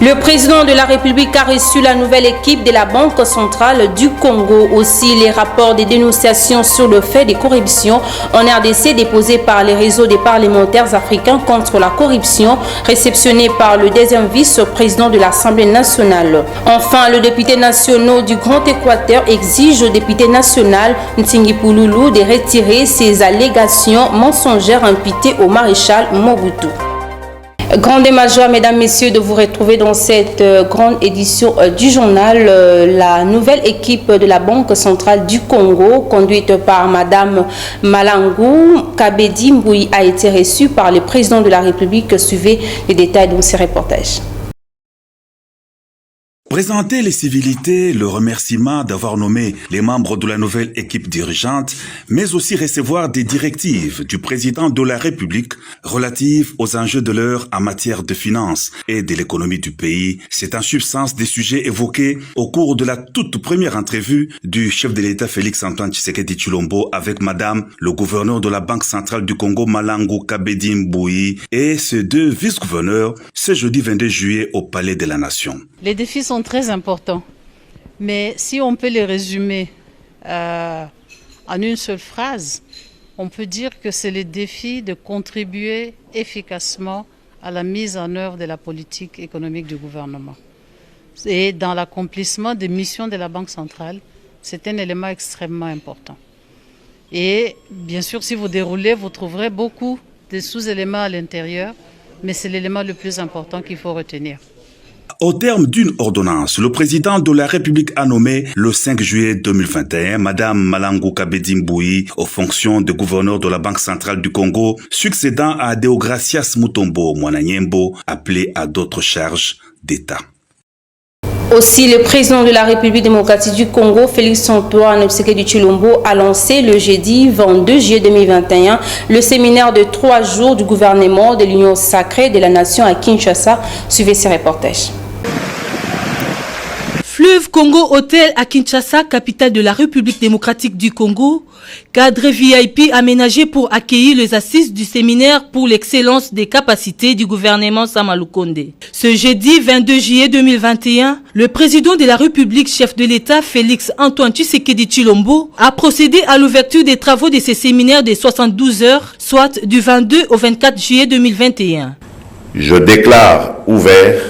Le président de la République a reçu la nouvelle équipe de la Banque centrale du Congo. Aussi, les rapports des dénonciations sur le fait de corruption en RDC déposés par les réseaux des parlementaires africains contre la corruption, réceptionnés par le deuxième vice-président de l'Assemblée nationale. Enfin, le député national du Grand Équateur exige au député national Ntingi Pouloulou de retirer ses allégations mensongères imputées au maréchal Mobutu. Grande et majeure, mesdames, messieurs, de vous retrouver dans cette grande édition du journal. La nouvelle équipe de la Banque centrale du Congo, conduite par Madame Malangou Kabedi Mboui, a été reçue par le président de la République. Suivez les détails dans ces reportages. Présenter les civilités, le remerciement d'avoir nommé les membres de la nouvelle équipe dirigeante, mais aussi recevoir des directives du président de la République relatives aux enjeux de l'heure en matière de finances et de l'économie du pays. C'est en substance des sujets évoqués au cours de la toute première entrevue du chef de l'État Félix-Antoine Tshisekedi Tshilombo avec Madame le gouverneur de la Banque centrale du Congo Malangou Kabedi Mboui et ses deux vice-gouverneurs ce jeudi 22 juillet au Palais de la Nation. Les défis sont très importants, mais si on peut les résumer en une seule phrase, on peut dire que c'est le défi de contribuer efficacement à la mise en œuvre de la politique économique du gouvernement. Et dans l'accomplissement des missions de la Banque centrale, c'est un élément extrêmement important. Et bien sûr, si vous déroulez, vous trouverez beaucoup de sous-éléments à l'intérieur, mais c'est l'élément le plus important qu'il faut retenir. Au terme d'une ordonnance, le président de la République a nommé le 5 juillet 2021 Madame Malangou Kabedi Mboui aux fonctions de gouverneur de la Banque centrale du Congo, succédant à Deogracias Mutombo Mwananyembo, appelé à d'autres charges d'État. Aussi, le président de la République démocratique du Congo, Félix-Antoine Tshisekedi Tshilombo, a lancé le jeudi 22 juillet 2021 le séminaire de 3 jours du gouvernement de l'Union sacrée de la nation à Kinshasa. Suivez ces reportages. Fleuve Congo Hôtel à Kinshasa, capitale de la République démocratique du Congo, cadre VIP aménagé pour accueillir les assises du séminaire pour l'excellence des capacités du gouvernement Sama Lukonde. Ce jeudi 22 juillet 2021, le président de la République, chef de l'État Félix-Antoine Tshisekedi Tshilombo, a procédé à l'ouverture des travaux de ce séminaire de 72 heures, soit du 22 au 24 juillet 2021. Je déclare ouvert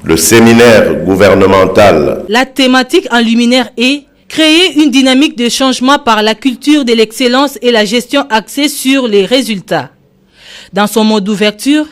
le séminaire gouvernemental. La thématique en luminaire est créer une dynamique de changement par la culture de l'excellence et la gestion axée sur les résultats. Dans son mot d'ouverture,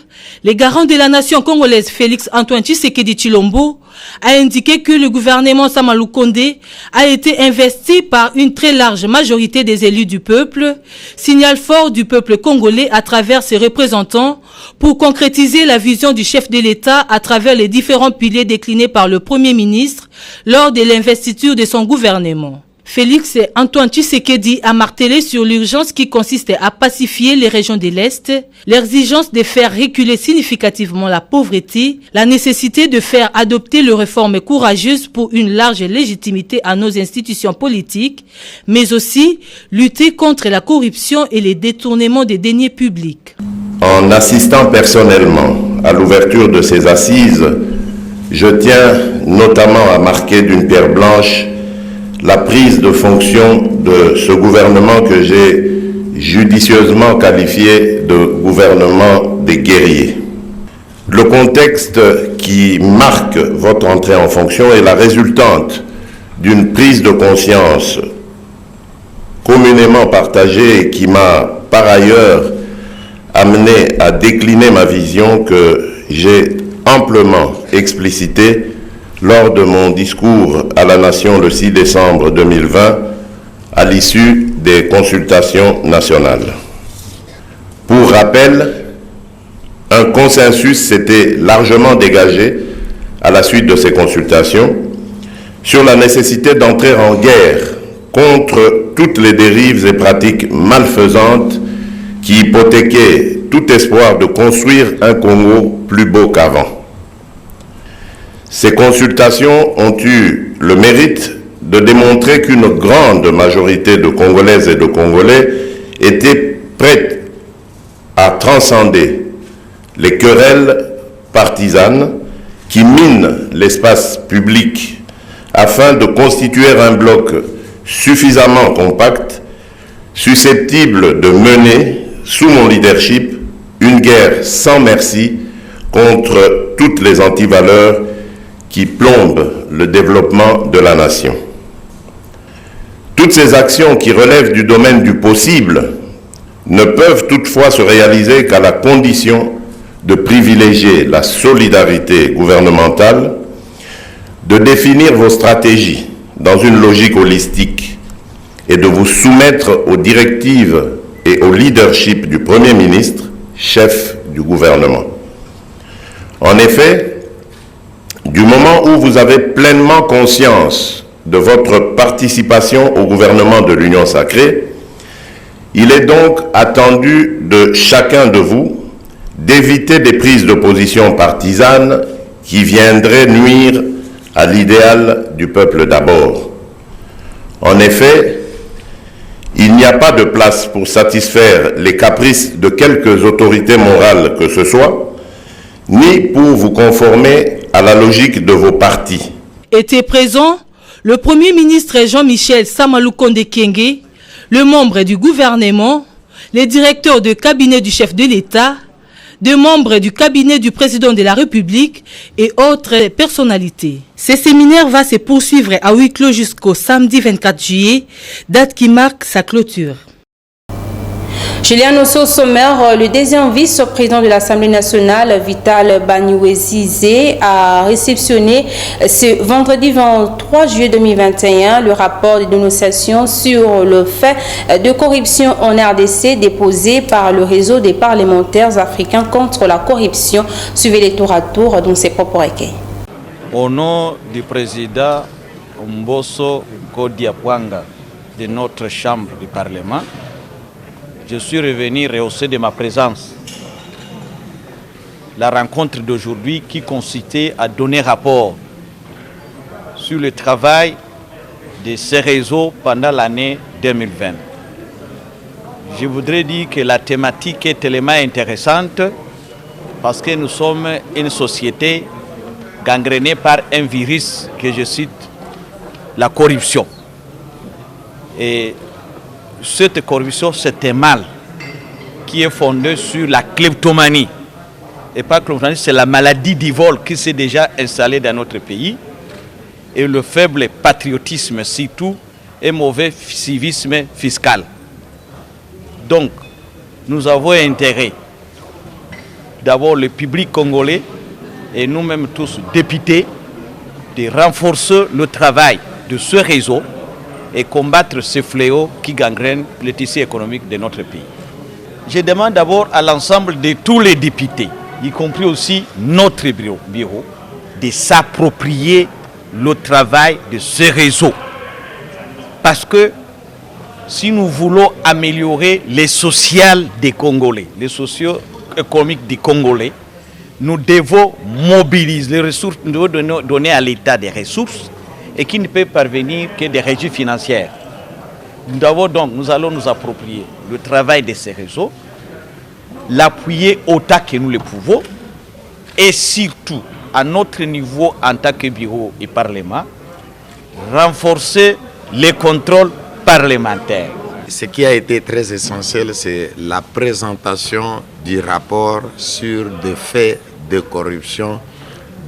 le garant de la nation congolaise Félix-Antoine Tshisekedi Tshilombo a indiqué que le gouvernement Sama Lukonde a été investi par une très large majorité des élus du peuple, signal fort du peuple congolais à travers ses représentants pour concrétiser la vision du chef de l'État à travers les différents piliers déclinés par le Premier ministre lors de l'investiture de son gouvernement. Félix-Antoine Tshisekedi a martelé sur l'urgence qui consiste à pacifier les régions de l'Est, l'exigence de faire reculer significativement la pauvreté, la nécessité de faire adopter les réformes courageuses pour une large légitimité à nos institutions politiques, mais aussi lutter contre la corruption et les détournements des deniers publics. En assistant personnellement à l'ouverture de ces assises, je tiens notamment à marquer d'une pierre blanche la prise de fonction de ce gouvernement que j'ai judicieusement qualifié de gouvernement des guerriers. Le contexte qui marque votre entrée en fonction est la résultante d'une prise de conscience communément partagée et qui m'a par ailleurs amené à décliner ma vision que j'ai amplement explicitée lors de mon discours à la Nation le 6 décembre 2020, à l'issue des consultations nationales. Pour rappel, un consensus s'était largement dégagé à la suite de ces consultations sur la nécessité d'entrer en guerre contre toutes les dérives et pratiques malfaisantes qui hypothéquaient tout espoir de construire un Congo plus beau qu'avant. Ces consultations ont eu le mérite de démontrer qu'une grande majorité de Congolaises et de Congolais étaient prêts à transcender les querelles partisanes qui minent l'espace public afin de constituer un bloc suffisamment compact, susceptible de mener, sous mon leadership, une guerre sans merci contre toutes les antivaleurs qui plombent le développement de la nation. Toutes ces actions qui relèvent du domaine du possible ne peuvent toutefois se réaliser qu'à la condition de privilégier la solidarité gouvernementale, de définir vos stratégies dans une logique holistique et de vous soumettre aux directives et au leadership du Premier ministre, chef du gouvernement. En effet, du moment où vous avez pleinement conscience de votre participation au gouvernement de l'Union sacrée, il est donc attendu de chacun de vous d'éviter des prises de position partisanes qui viendraient nuire à l'idéal du peuple d'abord. En effet, il n'y a pas de place pour satisfaire les caprices de quelques autorités morales que ce soit, ni pour vous conformer à la logique de vos partis. Était présent le Premier ministre Jean-Michel Samalukonde Kyenge, le membre du gouvernement, les directeurs de cabinet du chef de l'État, des membres du cabinet du président de la République et autres personnalités. Ce séminaire va se poursuivre à huis clos jusqu'au samedi 24 juillet, date qui marque sa clôture. Julien Osso sommaire, le deuxième vice-président de l'Assemblée nationale, Vital Banyuezizé, a réceptionné ce vendredi 23 juillet 2021 le rapport de dénonciation sur le fait de corruption en RDC déposé par le réseau des parlementaires africains contre la corruption. Suivez les tour à tour dans ses propres recueils. Au nom du président Mbosso Kodiapwanga de notre chambre du Parlement, je suis revenu rehausser de ma présence la rencontre d'aujourd'hui qui consistait à donner rapport sur le travail de ces réseaux pendant l'année 2020. Je voudrais dire que la thématique est tellement intéressante parce que nous sommes une société gangrénée par un virus que je cite, la corruption. Et cette corruption, c'est un mal qui est fondé sur la kleptomanie. Et pas kleptomanie, c'est la maladie du vol qui s'est déjà installée dans notre pays. Et le faible patriotisme, surtout, et mauvais civisme fiscal. Donc, nous avons intérêt, d'abord le public congolais et nous-mêmes tous députés, de renforcer le travail de ce réseau et combattre ces fléaux qui gangrènent le tissu économique de notre pays. Je demande d'abord à l'ensemble de tous les députés, y compris aussi notre bureau, de s'approprier le travail de ce réseau. Parce que si nous voulons améliorer les social des Congolais, les socio-économiques des Congolais, nous devons mobiliser les ressources, nous devons donner à l'État des ressources et qui ne peut parvenir que des régies financières. Nous allons nous approprier le travail de ces réseaux, l'appuyer autant que nous le pouvons et surtout à notre niveau en tant que bureau et parlement, renforcer les contrôles parlementaires. Ce qui a été très essentiel, c'est la présentation du rapport sur des faits de corruption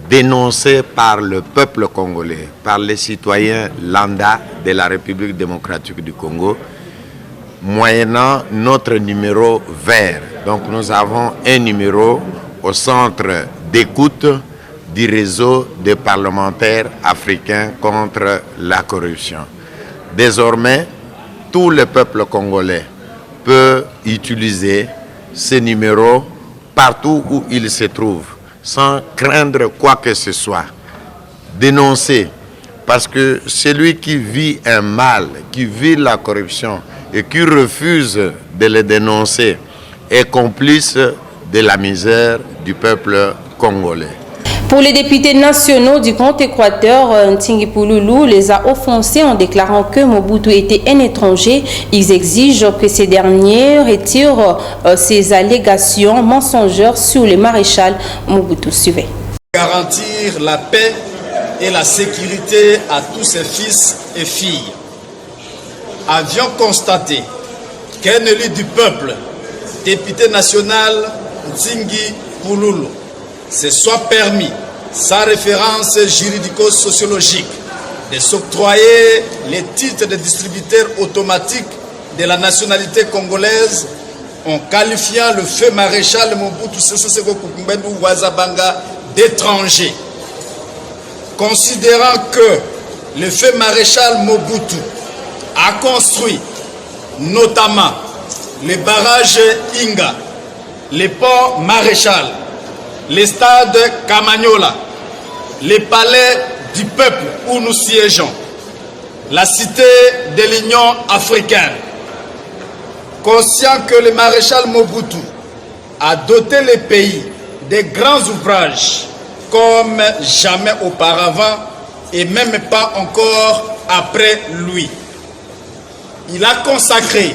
dénoncés par le peuple congolais, par les citoyens lambda de la République démocratique du Congo, moyennant notre numéro vert. Donc nous avons un numéro au centre d'écoute du réseau des parlementaires africains contre la corruption. Désormais, tout le peuple congolais peut utiliser ce numéro partout où il se trouve, sans craindre quoi que ce soit. Dénoncer, parce que celui qui vit un mal, qui vit la corruption et qui refuse de le dénoncer est complice de la misère du peuple congolais. Pour les députés nationaux du Grand Équateur, Ntingi Pouloulou les a offensés en déclarant que Mobutu était un étranger. Ils exigent que ces derniers retirent ces allégations mensongères sur le maréchal Mobutu. Suivez. Garantir la paix et la sécurité à tous ses fils et filles. Avions constaté qu'un élu du peuple, député national Nzingi Pululu, se soit permis, sans référence juridico-sociologique, de s'octroyer les titres de distributeur automatique de la nationalité congolaise en qualifiant le feu maréchal Mobutu Sese Seko Kukumbendo Wazabanga d'étranger. Considérant que le feu maréchal Mobutu a construit notamment les barrages Inga, les ponts maréchal, les stades Kamanyola, les palais du peuple où nous siégeons, la cité de l'Union africaine. Conscient que le maréchal Mobutu a doté les pays de grands ouvrages comme jamais auparavant et même pas encore après lui. Il a consacré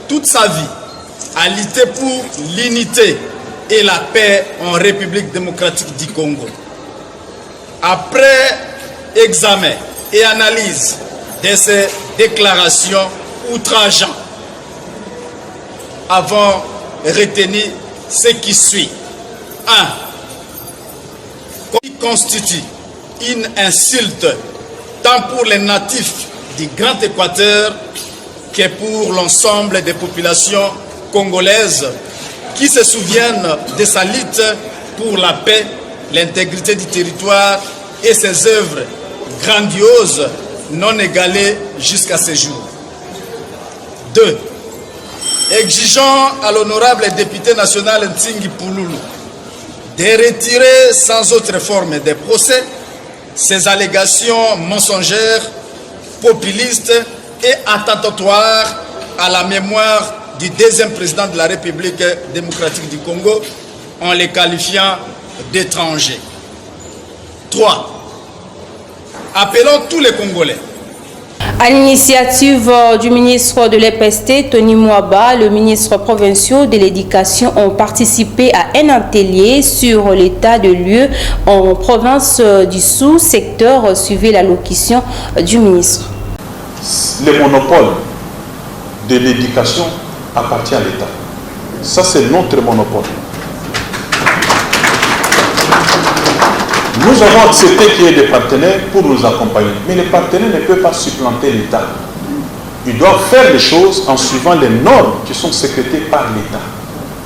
toute sa vie à lutter pour l'unité et la paix en République démocratique du Congo. Après examen et analyse de ces déclarations outrageantes, avons retenu ce qui suit. 1. Qui constitue une insulte tant pour les natifs du Grand Équateur que pour l'ensemble des populations congolaises qui se souviennent de sa lutte pour la paix, l'intégrité du territoire et ses œuvres grandioses non égalées jusqu'à ce jour. 2. Exigeons à l'honorable député national Nzingi Pululu de retirer sans autre forme de procès ces allégations mensongères, populistes et attentatoires à la mémoire du deuxième président de la République démocratique du Congo en les qualifiant d'étrangers. 3. Appelons tous les Congolais. À l'initiative du ministre de l'EPST, Tony Mwaba, le ministre provincial de l'Éducation ont participé à un atelier sur l'état de lieu en province du sous-secteur. Suivez l'allocution du ministre. Le monopole de l'éducation appartient à l'État. Ça, c'est notre monopole. Nous avons accepté qu'il y ait des partenaires pour nous accompagner. Mais les partenaires ne peuvent pas supplanter l'État. Ils doivent faire les choses en suivant les normes qui sont sécrétées par l'État.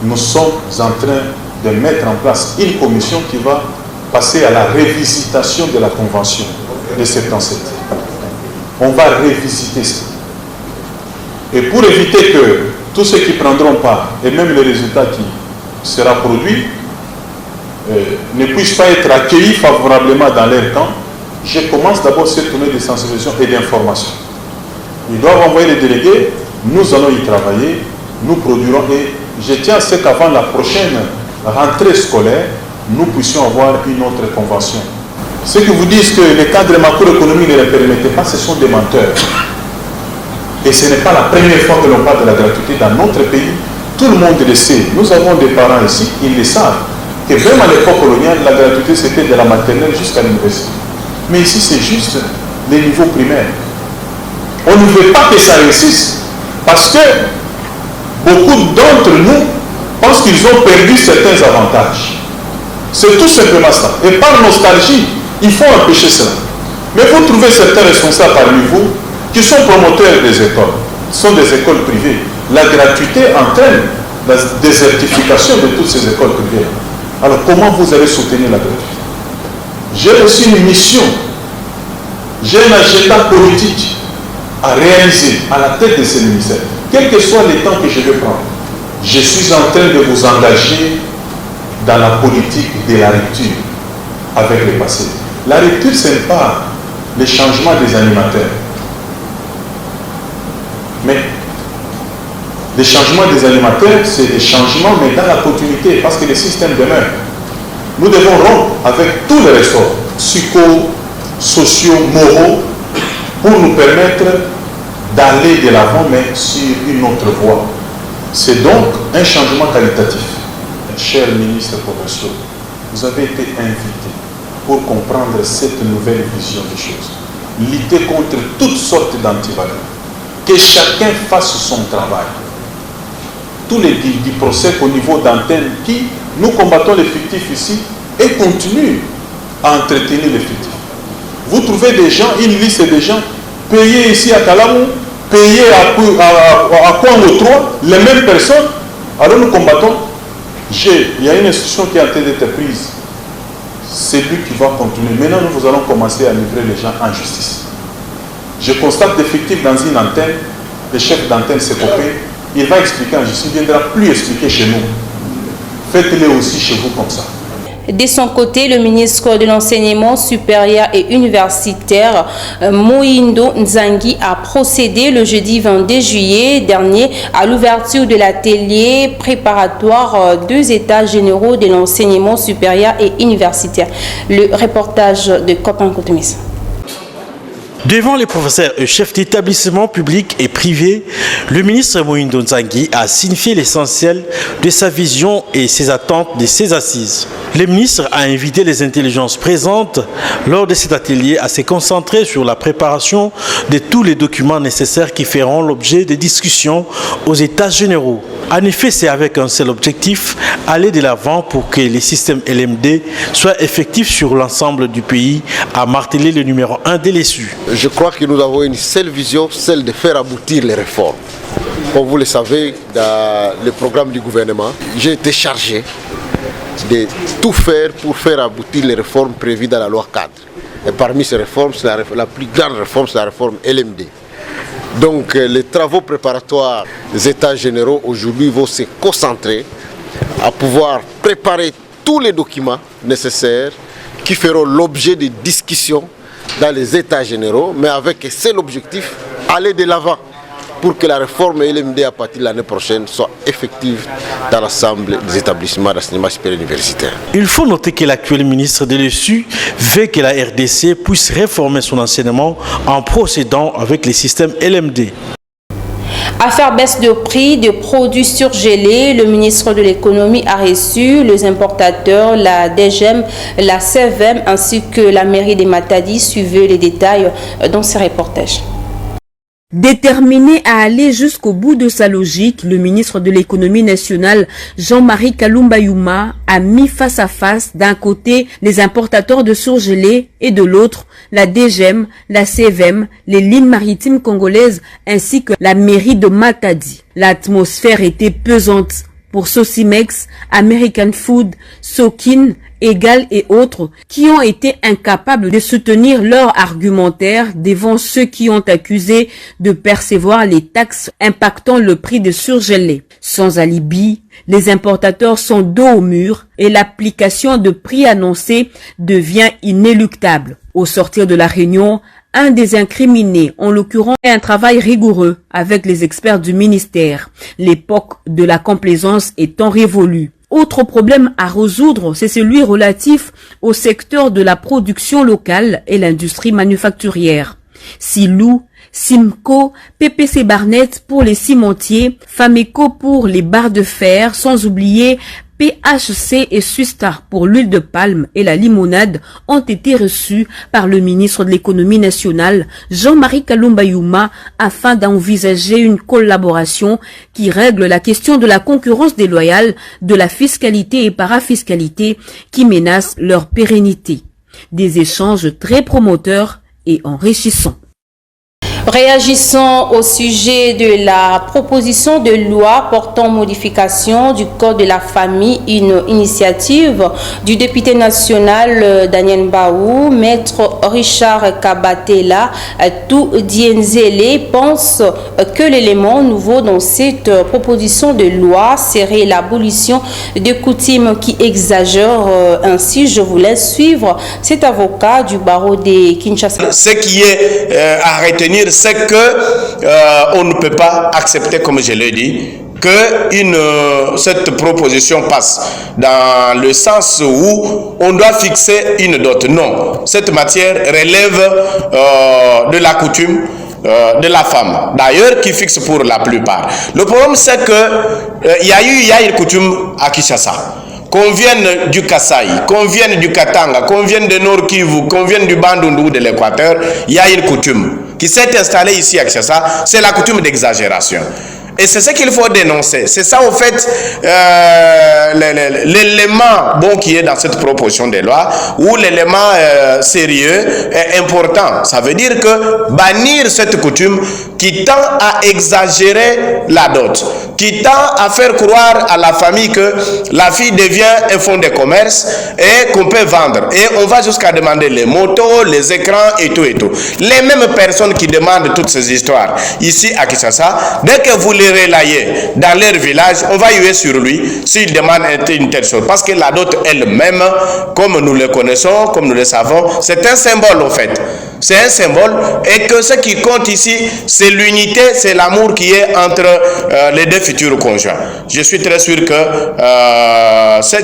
Nous sommes en train de mettre en place une commission qui va passer à la révisitation de la convention de 77. On va révisiter ça. Et pour éviter que tous ceux qui prendront part, et même le résultat qui sera produit, ne puissent pas être accueillis favorablement dans leur camp, je commence d'abord cette tournée de sensibilisation et d'information. Ils doivent envoyer les délégués, nous allons y travailler, nous produirons, et je tiens à ce qu'avant la prochaine rentrée scolaire, nous puissions avoir une autre convention. Ceux qui vous disent que les cadres macroéconomiques ne les permettaient pas, ce sont des menteurs. Et ce n'est pas la première fois que l'on parle de la gratuité dans notre pays. Tout le monde le sait. Nous avons des parents ici, ils le savent. Que même à l'époque coloniale, la gratuité c'était de la maternelle jusqu'à l'université. Mais ici c'est juste les niveaux primaires. On ne veut pas que ça réussisse parce que beaucoup d'entre nous pensent qu'ils ont perdu certains avantages. C'est tout simplement ça. Et par nostalgie, il faut empêcher cela. Mais vous trouvez certains responsables parmi vous qui sont promoteurs des écoles. Ce sont des écoles privées. La gratuité entraîne la désertification de toutes ces écoles privées. Alors comment vous allez soutenir la gratuité? J'ai aussi une mission, j'ai un agenda politique à réaliser à la tête de ce ministère, quel que soit les temps que je vais prendre. Je suis en train de vous engager dans la politique de la rupture avec le passé. La rupture, ce n'est pas le changement des animateurs, mais les changements des animateurs, c'est des changements, mais dans la continuité, parce que le système demeure. Nous devons rompre avec tous les ressorts psycho-sociaux, moraux, pour nous permettre d'aller de l'avant, mais sur une autre voie. C'est donc un changement qualitatif. Cher ministre provincial, vous avez été invité pour comprendre cette nouvelle vision des choses. Lutter contre toutes sortes d'antivaleurs. Que chacun fasse son travail. Tous les du procès au niveau d'antenne qui, nous combattons les fictifs ici et continuent à entretenir les fictifs. Vous trouvez des gens, une liste de gens payés ici à Kalamou, payés à Kwango 3, les mêmes personnes. Alors nous combattons. Il y a une institution qui est en train d'être prise. C'est lui qui va continuer. Maintenant, nous allons commencer à livrer les gens en justice. Je constate d'effectifs dans une antenne, le chef d'antenne s'est coupé, il va expliquer en justice, il ne viendra plus expliquer chez nous. Faites-le aussi chez vous comme ça. De son côté, le ministre de l'Enseignement supérieur et universitaire, Mohindo Nzangi, a procédé le jeudi 22 juillet dernier à l'ouverture de l'atelier préparatoire 2 états généraux de l'enseignement supérieur et universitaire. Le reportage de Copain Koutumis. Devant les professeurs et chefs d'établissements publics et privés, le ministre Mohindo Nzangi a signifié l'essentiel de sa vision et ses attentes de ses assises. Le ministre a invité les intelligences présentes lors de cet atelier à se concentrer sur la préparation de tous les documents nécessaires qui feront l'objet de discussions aux États généraux. En effet, c'est avec un seul objectif, aller de l'avant pour que les systèmes LMD soient effectifs sur l'ensemble du pays, a martelé le numéro 1 de l'ESU. Je crois que nous avons une seule vision, celle de faire aboutir les réformes. Comme vous le savez, dans le programme du gouvernement, j'ai été chargé de tout faire pour faire aboutir les réformes prévues dans la loi cadre. Et parmi ces réformes, la plus grande réforme, c'est la réforme LMD. Donc les travaux préparatoires des États généraux aujourd'hui vont se concentrer à pouvoir préparer tous les documents nécessaires qui feront l'objet de discussions dans les États généraux, mais avec un seul objectif, aller de l'avant pour que la réforme LMD à partir de l'année prochaine soit effective dans l'ensemble des établissements d'enseignement supérieur universitaire. Il faut noter que l'actuel ministre de l'ESU veut que la RDC puisse réformer son enseignement en procédant avec les systèmes LMD. Affaire baisse de prix de produits surgelés, le ministre de l'économie a reçu les importateurs, la DGM, la CVM ainsi que la mairie de Matadi. Suivez les détails dans ces reportages. Déterminé à aller jusqu'au bout de sa logique, le ministre de l'économie nationale, Jean-Marie Kalumba Youma, a mis face à face d'un côté les importateurs de surgelés et de l'autre la DGM, la CVM, les lignes maritimes congolaises ainsi que la mairie de Matadi. L'atmosphère était pesante pour Sosimex, American Food, Sokin, Egal et autres qui ont été incapables de soutenir leur argumentaire devant ceux qui ont accusé de percevoir les taxes impactant le prix des surgelés. Sans alibi, les importateurs sont dos au mur et l'application de prix annoncés devient inéluctable. Au sortir de la réunion, un des incriminés, en l'occurrence, fait un travail rigoureux avec les experts du ministère, l'époque de la complaisance étant révolue. Autre problème à résoudre, c'est celui relatif au secteur de la production locale et l'industrie manufacturière. Silou, Simco, PPC Barnett pour les cimentiers, Fameco pour les barres de fer, sans oublier PHC et Sustar pour l'huile de palme et la limonade ont été reçus par le ministre de l'économie nationale, Jean-Marie Kalumba Youma, afin d'envisager une collaboration qui règle la question de la concurrence déloyale, de la fiscalité et parafiscalité qui menacent leur pérennité. Des échanges très promoteurs et enrichissants. Réagissant au sujet de la proposition de loi portant modification du Code de la famille, une initiative du député national Daniel Baou, maître Richard Kabatela, tout Dienzele pense que l'élément nouveau dans cette proposition de loi serait l'abolition des coutumes qui exagèrent. Ainsi, je vous laisse suivre cet avocat du barreau de Kinshasa. Ce qui est à retenir, c'est que on ne peut pas accepter, comme je l'ai dit, que cette proposition passe dans le sens où on doit fixer une dot. Non, cette matière relève de la coutume de la femme, d'ailleurs qui fixe pour la plupart. Le problème c'est que il y a une coutume à Kinshasa. qu'on vienne du Kasaï, qu'on vienne du Katanga, qu'on vienne de Nord Kivu, qu'on vienne du Bandundu de l'Équateur, il y a une coutume qui s'est installée ici à Kinshasa, c'est la coutume d'exagération. Et c'est ce qu'il faut dénoncer. C'est ça, au fait, l'élément bon qui est dans cette proposition de loi, ou l'élément sérieux est important. Ça veut dire que bannir cette coutume qui tend à exagérer la dot, qui tend à faire croire à la famille que la fille devient un fonds de commerce et qu'on peut vendre. Et on va jusqu'à demander les motos, les écrans et tout et tout. Les mêmes personnes qui demandent toutes ces histoires ici à Kinshasa, dès que vous les relayez dans leur village, on va huer sur lui s'il demande une telle chose. Parce que la dot elle-même, comme nous le connaissons, comme nous le savons, c'est un symbole en fait. C'est un symbole et que ce qui compte ici, c'est l'unité, c'est l'amour qui est entre les deux futurs conjoints. Je suis très sûr que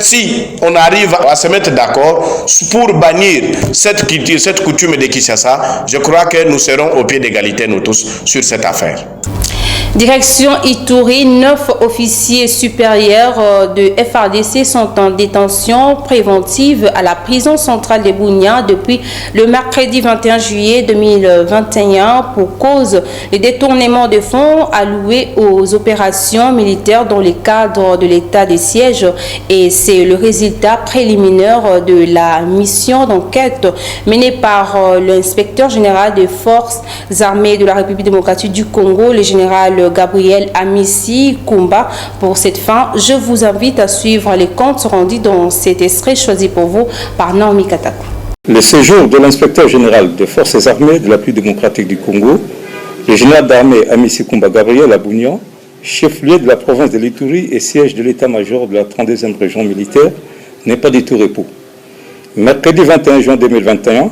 si on arrive à se mettre d'accord pour bannir cette culture, cette coutume de Kinshasa, je crois que nous serons au pied d'égalité, nous tous, sur cette affaire. Direction Ituri, 9 officiers supérieurs de FARDC sont en détention préventive à la prison centrale de Bunia depuis le mercredi 21 juillet 2021 pour cause de détournement de fonds alloués aux opérations militaires dans le cadre de l'état de siège. Et c'est le résultat préliminaire de la mission d'enquête menée par l'inspecteur général des forces armées de la République démocratique du Congo, le général Gabriel Amissi Kumba. Pour cette fin, je vous invite à suivre les comptes rendus dans cet extrait choisi pour vous par Naomi Katako. Le séjour de l'inspecteur général des forces armées de la République démocratique du Congo, le général d'armée Amissi Kumba Gabriel à Bounian, chef-lieu de la province de l'Ituri et siège de l'état-major de la 32e région militaire, n'est pas du tout repos. Mercredi 21 juin 2021,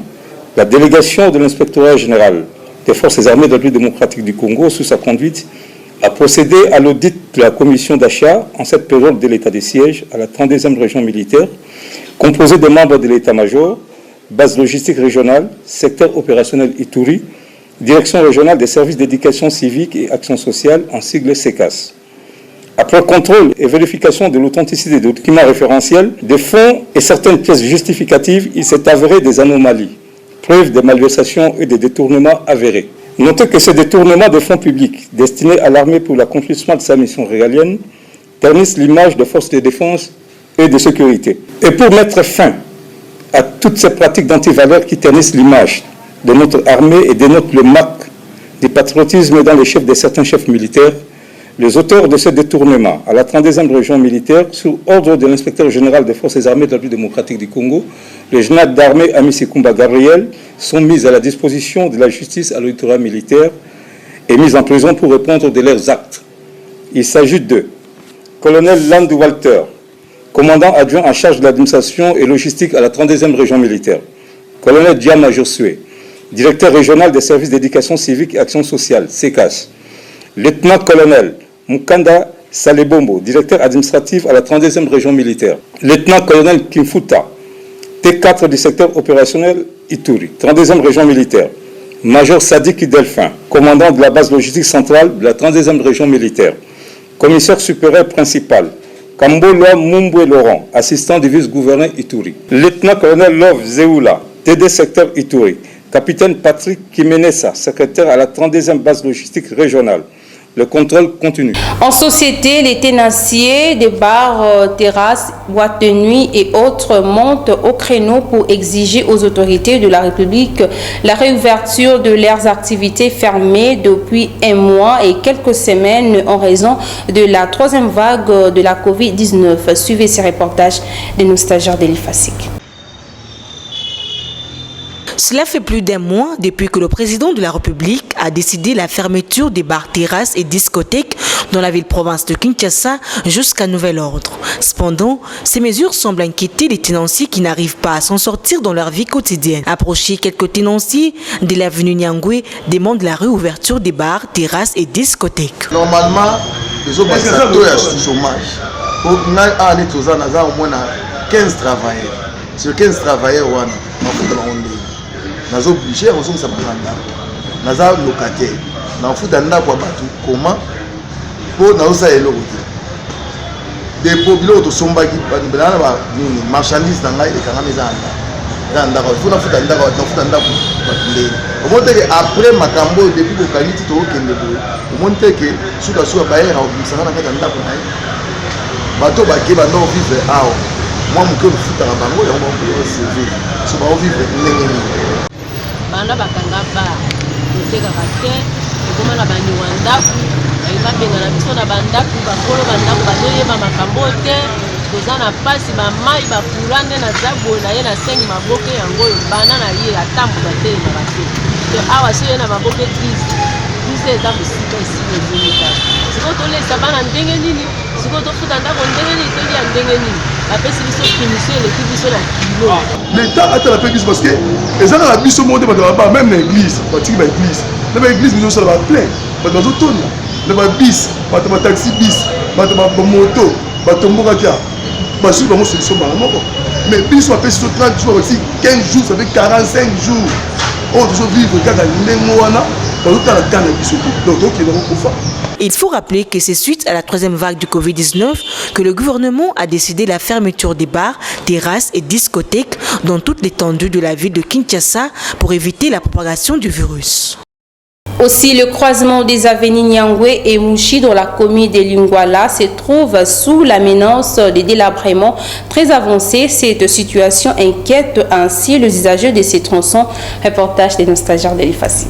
la délégation de l'inspectorat général des forces armées de la République démocratique du Congo, sous sa conduite, a procédé à l'audit de la commission d'achat en cette période de l'état de siège à la 32e région militaire, composée de membres de l'état-major, base logistique régionale, secteur opérationnel Ituri, direction régionale des services d'éducation civique et action sociale, en sigle SECAS. Après contrôle et vérification de l'authenticité des documents référentiels, des fonds et certaines pièces justificatives, il s'est avéré des anomalies, preuves de malversations et de détournements avérés. Notez que ces détournements de fonds publics destinés à l'armée pour l'accomplissement de sa mission régalienne ternissent l'image des forces de défense et de sécurité. Et pour mettre fin à toutes ces pratiques d'antivaleurs qui ternissent l'image de notre armée et dénotent le marque du patriotisme dans les chefs de certains chefs militaires, les auteurs de ces détournements à la 32e région militaire, sous ordre de l'inspecteur général des forces armées de la République démocratique du Congo, le général d'armée Amissi Kumba Gabriel, sont mis à la disposition de la justice à l'auditoire militaire et mis en prison pour répondre de leurs actes. Il s'agit de colonel Landou Walter, commandant adjoint en charge de l'administration et logistique à la 32e région militaire, colonel Diama Josué, directeur régional des services d'éducation civique et action sociale, SECAS, lieutenant-colonel Mukanda Salebombo, directeur administratif à la 32e région militaire, lieutenant-colonel Kimfuta, T4 du secteur opérationnel Ituri, 32e région militaire, major Sadiki Delphin, commandant de la base logistique centrale de la 32e région militaire, commissaire supérieur principal, Kamboloa Mumbwe Laurent, assistant du vice-gouverneur Ituri, lieutenant-colonel Love Zeoula, TD secteur Ituri, capitaine Patrick Kimenesa, secrétaire à la 32e base logistique régionale. Le contrôle continue. En société, les tenanciers des bars, terrasses, boîtes de nuit et autres montent au créneau pour exiger aux autorités de la République la réouverture de leurs activités fermées depuis un mois et quelques semaines en raison de la troisième vague de la Covid-19. Suivez ces reportages de nos stagiaires d'Elifasik. Cela fait plus d'un mois depuis que le président de la République a décidé la fermeture des bars, terrasses et discothèques dans la ville-province de Kinshasa jusqu'à nouvel ordre. Cependant, ces mesures semblent inquiéter les tenanciers qui n'arrivent pas à s'en sortir dans leur vie quotidienne. Approcher quelques tenanciers de l'avenue Nyangwe demandent la réouverture des bars, terrasses et discothèques. Normalement, les autres sont chômage. Pour nous, au moins 15 travailleurs. Sur 15 travailleurs, on a nazo obligé raison ça prendre naza locataire na futa ndako batu comment pour na osa elo dépôt bilo to sombaki bana ba nini marchandise nanga ekanga mezanda ndako funa futa ndako batundeni omonte ke après makambo depuis ko kaliti to kende bo omonte ke suka bayera obisanga na kata ndako na ye bato bake bando vivre awa moi moke futa ka bango ya mo ko servir so ba vivre ndenge ni bana bakanga ba koteka kate ekoma na banyuwa ndako babenga na biso na bandako bakolo bandako bazoyeba makambo te toza na pasi bamai bafula nde naza boye na ye na sengi maboke yango oyo bana na ye atambuka te na bate te awa so ye na maboke kristo eza mosika esika ezomika sikoyo tolesa bana ndenge nini sikoyo tofuta ndako ndenge nini tolia ndenge nini bapesi biso punition eleki biso na kilo l'état atala mpe biso parce que ezaka na biso moko te bato baba même na église batiki baéglise na baéglise biso osala baplein bato bazotonda na babis bato bataxi bis bato bamoto bato mbokaki ya basui bango solution bala moko mais biso bapesi so 30 jours basi 15 jours ça fait 45 jours oyo tozovivre kaka ndenge wana bazotala tana biso donc tokende kokufa. Il faut rappeler que c'est suite à la troisième vague du Covid-19 que le gouvernement a décidé la fermeture des bars, terrasses et discothèques dans toute l'étendue de la ville de Kinshasa pour éviter la propagation du virus. Aussi, le croisement des avenues Nyangwe et Mouchi dans la commune de Lingwala se trouve sous la menace des délabrements très avancés. Cette situation inquiète ainsi les usagers de ces tronçons. Reportage de nos stagiaires de l'IFASIC.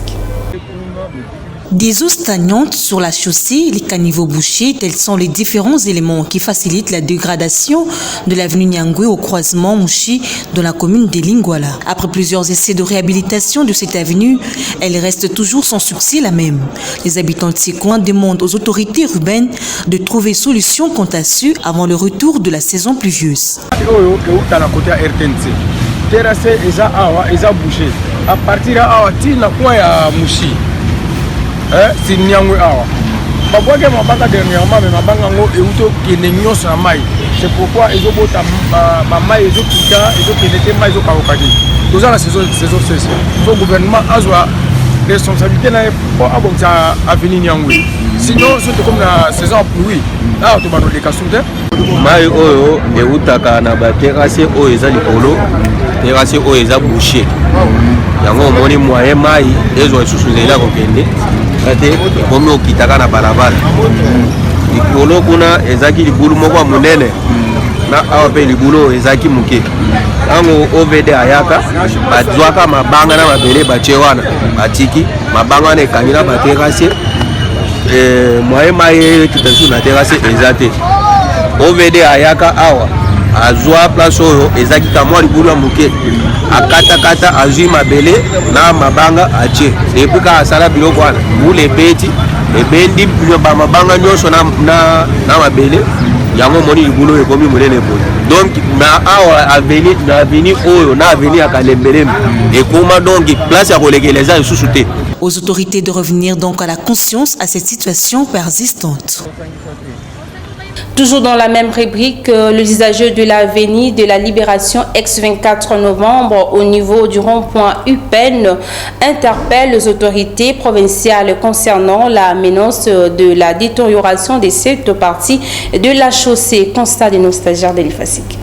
Des eaux stagnantes sur la chaussée, les caniveaux bouchés, tels sont les différents éléments qui facilitent la dégradation de l'avenue Nyangwe au croisement Mouchi dans la commune de Lingwala. Après plusieurs essais de réhabilitation de cette avenue, elle reste toujours sans succès la même. Les habitants de ces coins demandent aux autorités urbaines de trouver solution quant à ce avant le retour de la saison pluvieuse. À partir de si Nyangwe awa babwake mabanga dernièrement mais mabanga ngo euto kene nyoso na mai c'est pourquoi ezobota mamai ezokita ezokende mai ezokawokaki toza na saison sèche faut gouvernement azwa responsabilité na pour abonza avenir Nyangwe sinon surtout comme la saison a pluie là to bano leka sunte mai oyo eutaka na ba terrasse oyo eza likolo terrasse oyo eza bouché yango omoni moyen mai ezwa isusu nzela kokende ate komi okitaka na balabala likolo kuna ezaki libulu moko ya monene na awa mpe libulu ezaki moke ntango ovd ayaka bazwaka mabanga na mabele batie wana batiki mabanga wana ekangi na baterase moyen mai ekita susu na terase eza te ovd ayaka awa azwa place oyo ezaki kamwa libulu ya moke akatakata azwi mabele na mabanga atie depuis ka asala biloko wana mbula ebeti ebendi bamabanga nyonso na mabele yango omoni libulu oyo ekomi monene boye donc na awa aveni oyo na aveni ya kalembelembe ekoma donc place ya kolekela eza lisusu te. Aux autorités de revenir donc à la conscience à cette situation persistante. Toujours dans la même rubrique, les usagers de l'avenue de la Libération ex-24 novembre au niveau du rond-point UPEN interpellent les autorités provinciales concernant la menace de la détérioration de cette partie de la chaussée. Constat de nos stagiaires de l'IFASIC.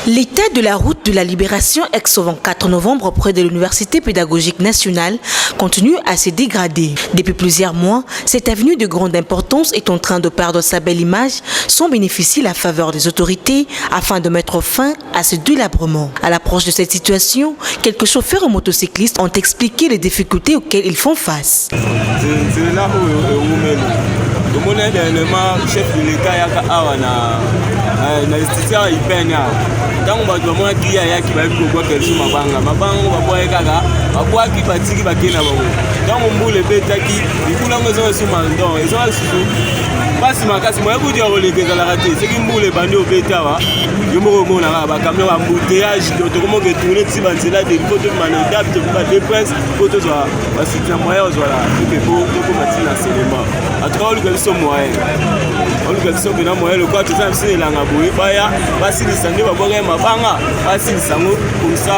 L'état de la route de la Libération ex-24 novembre près de l'Université pédagogique nationale continue à se dégrader. Depuis plusieurs mois, cette avenue de grande importance est en train de perdre sa belle image sans bénéficier la faveur des autorités afin de mettre fin à ce délabrement. À l'approche de cette situation, quelques chauffeurs et motocyclistes ont expliqué les difficultés auxquelles ils font face. Tango bato bamona kia yaki bayebi kobwaka lisu mabanga babwaye kaka babwaki batiki bakena bango ntango mbula ebetaki likulu yango ezanga esu mandon ezanga lisusu mpasi makasi moyebi kutia koleka ezalaka te soki mbula ebandi obeta awa yo moko omonaka bakamion bambouteillage tokomoka etourne ti banzela te fo tokimana edape tokoka de prince fo tozwa basita moyen ozwala toke tokoma ti na selema atuka oluka biso moyen oluka biso mpena moyen lokwa toza na biso elanga boye baya basilisa nde babwaka ye mabanga basilisa yango komsa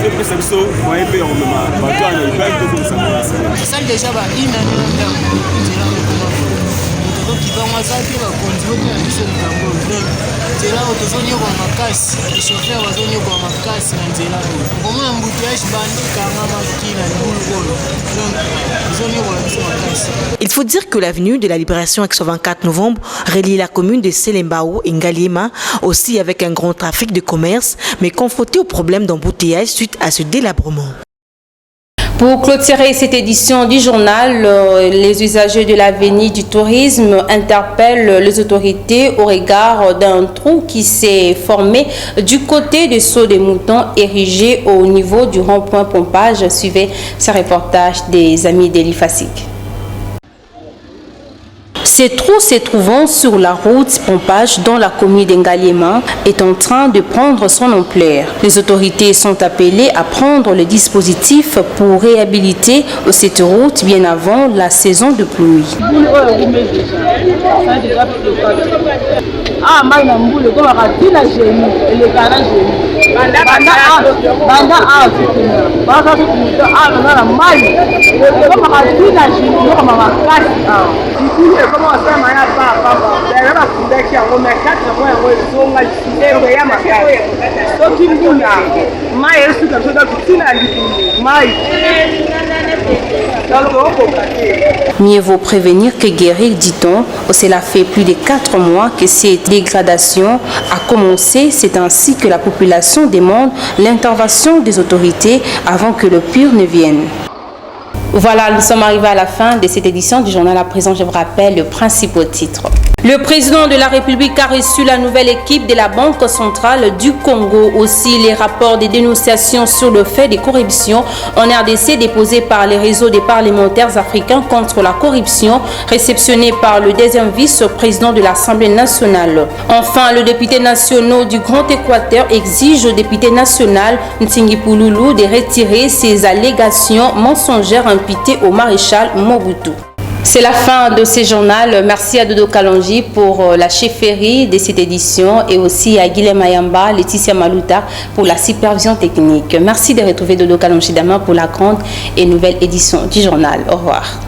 epesa biso moyen mpe ya komema bato wana ibaki tokomisa déjà une année Il faut dire que l'avenue de la Libération avec ce 24 novembre relie la commune de Selembao et Ngaliema, aussi avec un grand trafic de commerce, mais confronté au problème d'embouteillage suite à ce délabrement. Pour clôturer cette édition du journal, les usagers de l'avenue du tourisme interpellent les autorités au regard d'un trou qui s'est formé du côté du saut des moutons érigé au niveau du rond-point Pompage. Suivez ce reportage des amis d'Elifasik. Ce trou se trouvant sur la route Pompage dans la commune d'Engaliema est en train de prendre son ampleur. Les autorités sont appelées à prendre le dispositif pour réhabiliter cette route bien avant la saison de pluie. Mieux vaut prévenir que guérir, dit-on. Cela fait plus de 4 mois que cette dégradation a commencé. C'est ainsi que la population demande l'intervention des autorités avant que le pire ne vienne. Voilà, nous sommes arrivés à la fin de cette édition du journal. À présent, je vous rappelle le principal titre. Le président de la République a reçu la nouvelle équipe de la Banque centrale du Congo. Aussi, les rapports de dénonciation sur le fait de corruption en RDC déposés par les réseaux des parlementaires africains contre la corruption, réceptionnés par le deuxième vice-président de l'Assemblée nationale. Enfin, le député national du Grand Équateur exige au député national Ntingi Pouloulou de retirer ses allégations mensongères imputées au maréchal Mobutu. C'est la fin de ce journal. Merci à Dodo Kalonji pour la chefferie de cette édition et aussi à Guilhem Ayamba, Laetitia Maluta pour la supervision technique. Merci de retrouver Dodo Kalonji demain pour la grande et nouvelle édition du journal. Au revoir.